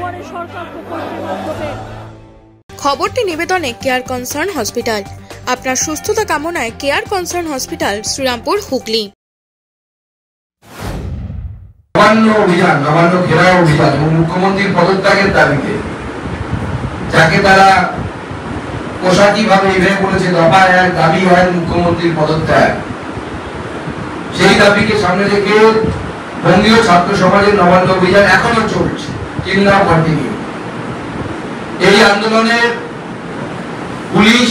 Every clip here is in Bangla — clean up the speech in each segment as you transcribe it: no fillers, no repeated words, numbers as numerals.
করে সরকার প্রকল্পের মাধ্যমে। খবরটি নিবেদনে কেয়ার কনসার্ন হসপিটাল। আপনার সুস্থতা কামনায় care concern hospital, Serampore, Hooghly. Nabanna অভিযান, নবান্ন ঘেরাও অভিযান এবং মুখ্যমন্ত্রীর পদত্যাগের দাবিতে, যাকে তারা পোশাকিভাবে এভাবে বলেছে দফা এক, দাবি হয় মুখ্যমন্ত্রীর পদত্যাগ, সেই দাবিকে সামনে রেখে বঙ্গীয় ছাত্র সমাজের নবান্ন অভিযান এখনো চলছে, কিংবা কন্টিনিউ। এই আন্দোলনে পুলিশ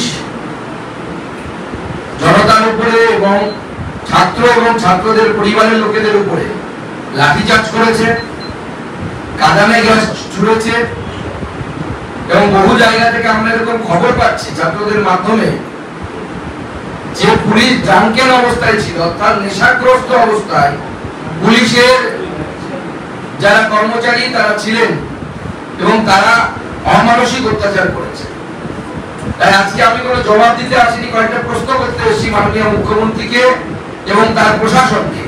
জনতার উপরে এবং ছাত্র এবং ছাত্রদের পরিবারের লোকেদের উপরে লাঠিচার্জ করেছে, কাঁদানে গ্যাস ছুড়েছে এবং বহু জায়গা থেকে আমরা এরকম খবর পাচ্ছি ছাত্রদের মাধ্যমে যে পুলিশ ড্রাঙ্কেন অবস্থায় ছিল, অর্থাৎ নেশাগ্রস্ত অবস্থায় পুলিশের যারা কর্মচারী তারা ছিলেন এবং তারা অমানসিক অত্যাচার করেছে। তাই আজকে আমি কোনো জবাব দিতে আসিনি, কয়েকটা প্রশ্ন করতে এসেছি মাননীয় মুখ্যমন্ত্রীকে এবং তার প্রশাসনকে,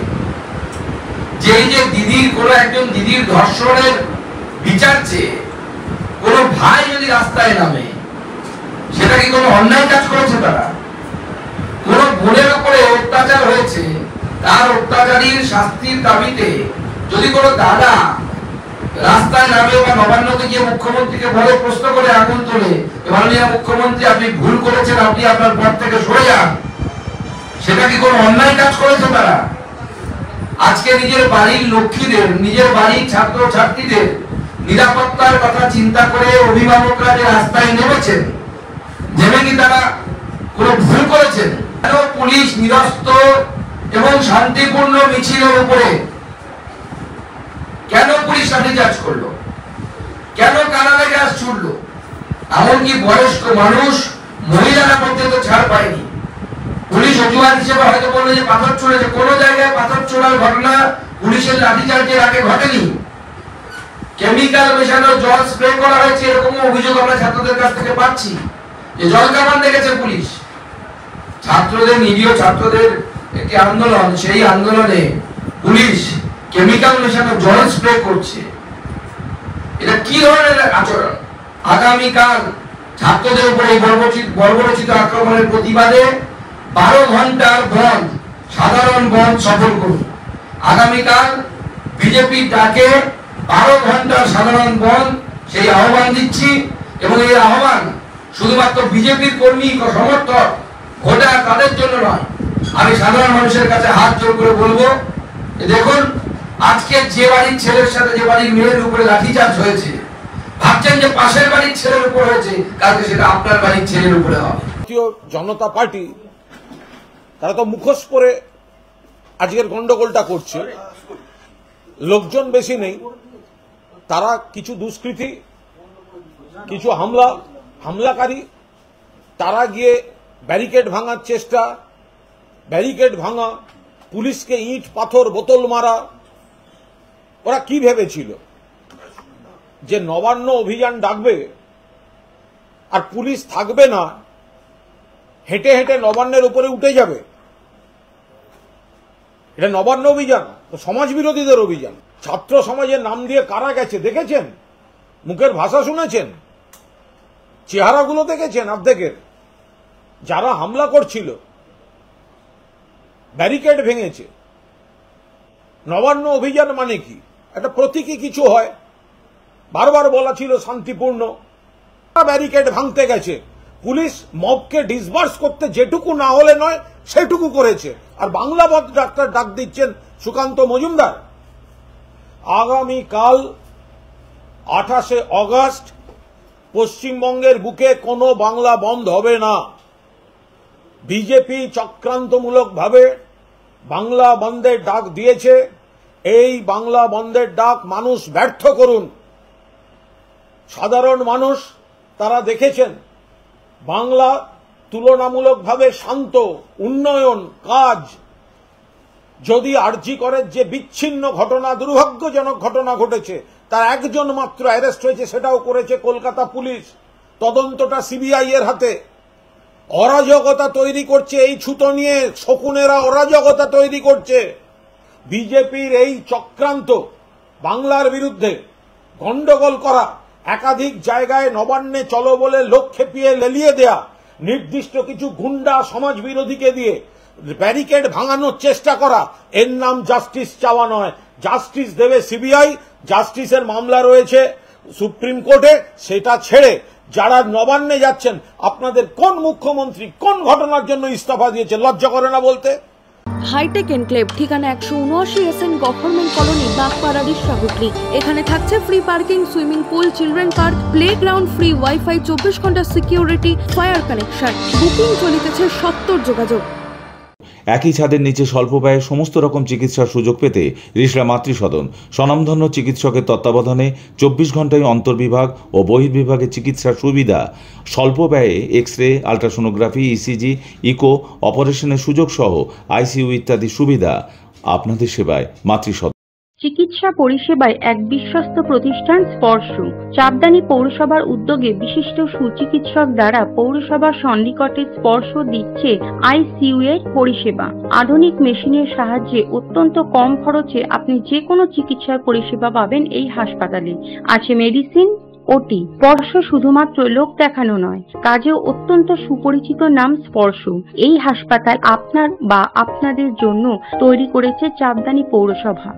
যে এই যে দিদির কোনো একজন দিদির ধর্ষণের বিচার চেয়ে কোনো ভাই যদি রাস্তায় নামে, সেটা কি কোনো অন্যায় কাজ করেছে? তারা কোন বোনের উপরে অত্যাচার হয়েছে, তার অত্যাচারীর শাস্তির দাবিতে যদি কোনো দাদা রাস্তায় নামে বা নবান্নতে গিয়ে মুখ্যমন্ত্রীকে বড় প্রশ্ন করে আগুন তোলে, মাননীয় মুখ্যমন্ত্রী আপনি ভুল করেছেন, আপনি আপনার পদ থেকে সরে যান, সেটা কি কোনো অন্যায় কাজ করেছে তারা? আজকে নিজের বাড়ির লক্ষ্মীদের, নিজের বাড়ির ছাত্র ছাত্রীদের নিরাপত্তার কথা চিন্তা করে অভিভাবকরা যে রাস্তায় নেমেছেন, নেমে কি তারা কোনো ভুল করেছেন? কেন পুলিশ নিরস্ত্র এবং শান্তিপূর্ণ মিছিলের উপরে কেন পুলিশ লাঠিচার্জ করলো? কেন কাঁদানে গ্যাস ছুড়লো? এমনকি বয়স্ক মানুষ, মহিলারা পর্যন্ত ছাড় পায়নি। পুলিশ অজুহাত হিসেবে হয়তো বললো যে পাথর ছুড়েছে, কোন জায়গায় পাথর ছোড়ার ঘটনা পুলিশের লাঠিচার্জের আগে ঘটেনি। কেমিক্যাল মেশানো জল স্প্রে করা হয়েছে, এরকম অভিযোগ আমরা ছাত্রদের কাছ থেকে পাচ্ছি, যে জল কামান দেখেছে পুলিশ। ছাত্রদের, নিরীহ ছাত্রদের একটি আন্দোলন, সেই আন্দোলনে পুলিশ কেমিক্যাল মেশানো জল স্প্রে করছে, এটা কি ধরনের আচরণ? আগামীকাল ছাত্রদের উপরে এই বর্বরচিত আক্রমণের প্রতিবাদে 12 ঘন্টার বন্ধ, সাধারণ বন্ধ সফল করুন। আগামীকাল বিজেপির ডাকে 12 ঘন্টার সাধারণ বন্ধ, সেই আহ্বান দিচ্ছি। এবং এই আহ্বান শুধুমাত্র বিজেপির কর্মী, সমর্থক, ভোটার তাদের জন্য নয়, আমি সাধারণ মানুষের কাছে হাত জোর করে বলবো, দেখুন আজকে যে বাড়ির ছেলের সাথে যে বাড়ির মেয়ের উপরে লাঠিচার্জ হয়েছে, ভাবছেন যে পাশের বাড়ির ছেলের উপর হয়েছে, কালকে সেটা আপনার বাড়ির ছেলের উপরে হবে। ভারতীয় জনতা পার্টি তারা তো মুখোশ পরে আজকের গন্ডগোলটা করছে, লোকজন বেশি নেই, তারা কিছু দুষ্কৃতী, কিছু হামলাকারী, তারা গিয়ে ব্যারিকেড ভাঙার চেষ্টা, ব্যারিকেড ভাঙা, পুলিশকে ইট পাথর বোতল মারা। ওরা কি ভেবেছিল যে নবান্ন অভিযান ডাকবে আর পুলিশ থাকবে না, হেঁটে হেঁটে নবান্নের উপরে উঠে যাবে? এটা নবান্ন অভিযান তো সমাজ বিরোধীদের অভিযান। ছাত্র সমাজের নাম দিয়ে কারা গেছে দেখেছেন? মুখের ভাষা শুনেছেন? চেহারাগুলো দেখেছেন? অর্ধেকের যারা হামলা করছিল ব্যারিকেড ভেঙেছে। নবান্ন অভিযান মানে কি? একটা প্রতীকী কিছু হয়, বারবার বলা ছিল শান্তিপূর্ণ, ব্যারিকেড ভাঙতে গেছে। পুলিশ মবকে ডিসবার্স করতে যেটুকু না হলে নয় সেটুকু করেছে। আর বাংলা ডাক্তার ডাক দিচ্ছেন সুকান্ত মজুমদার। আগামীকাল 28শে অগস্ট পশ্চিমবঙ্গের বুকে কোনো বাংলা বন্ধ হবে না। বিজেপি চক্রান্তমূলকভাবে বাংলা বন্ধের ডাক দিয়েছে। এই বাংলা বন্ধের ডাক মানুষ ব্যর্থ করুন। সাধারণ মানুষ তারা দেখেছেন বাংলা তুলনামূলকভাবে শান্ত, উন্নয়ন কাজ। যদি আরজি করের যে বিচ্ছিন্ন ঘটনা, দুর্ভাগ্যজনক ঘটনা ঘটেছে, তার একজন মাত্র অ্যারেস্ট হয়েছে, সেটাও করেছে কলকাতা পুলিশ। তদন্তটা সিবিআই এর হাতে। অরাজকতা তৈরি করছে এই ছুতো নিয়ে, শকুনেরা অরাজকতা তৈরি করছে। বিজেপির এই চক্রান্ত বাংলার বিরুদ্ধে, গন্ডগোল করা, একাধিক জায়গায় নবান্নে চলো বলে লোক খেপিয়ে লেলিয়ে দেয়া, নির্দিষ্ট কিছু গুন্ডা সমাজ বিরোধীকে দিয়ে ব্যারিকেড ভাঙানোর চেষ্টা করা, এর নাম জাস্টিস চাওয়া নয়। জাস্টিস দেবে সিবিআই, জাস্টিসের মামলা রয়েছে সুপ্রিম কোর্টে, সেটা ছেড়ে যারা নবান্নে যাচ্ছেন, আপনাদের কোন মুখ্যমন্ত্রী কোন ঘটনার জন্য ইস্তফা দিয়েছে? লজ্জা করে না বলতে? হাইটেক এনক্লেভ, ঠিকানা 179 SN গভর্নমেন্ট কলোনি, বাগপাড়ারি, শাহপুর। এখানে থাকছে free parking, swimming pool, children park, playground, free wifi, 24 ঘন্টা সিকিউরিটি, ফায়ার কানেকশন। বুকিং চলিতেছে, 70 যোগাযোগ। একই ছাদের নিচে স্বল্প ব্যয়ে সমস্ত রকম চিকিৎসার সুযোগ পেতে রিষড়া মাতৃসদন স্বনামধন্য চিকিৎসকের তত্ত্বাবধানে 24 ঘন্টায় অন্তর্বিভাগ ও বহির্বিভাগে চিকিৎসার সুবিধা, স্বল্প ব্যয়ে X ray, ultrasonography, ECG, eco অপারেশনের সুযোগ সহ আইসিইউ ইত্যাদি সুবিধা। আপনাদের সেবায় মাতৃসদন। চিকিৎসা পরিষেবায় এক বিশ্বস্ত প্রতিষ্ঠান স্পর্শ। চাপদানি পৌরসভার উদ্যোগে বিশিষ্ট সুচিকিৎসক দ্বারা পৌরসভার সন্নিকটে স্পর্শ দিচ্ছে আইসিইউ এর পরিষেবা। আধুনিক মেশিনের সাহায্যে অত্যন্ত কম খরচে আপনি যে কোনো চিকিৎসার পরিষেবা পাবেন এই হাসপাতালে। আছে মেডিসিন, ওটি। স্পর্শ শুধুমাত্র লোক দেখানো নয়, কাজেও অত্যন্ত সুপরিচিত নাম স্পর্শ। এই হাসপাতাল আপনার বা আপনাদের জন্য তৈরি করেছে চাপদানি পৌরসভা।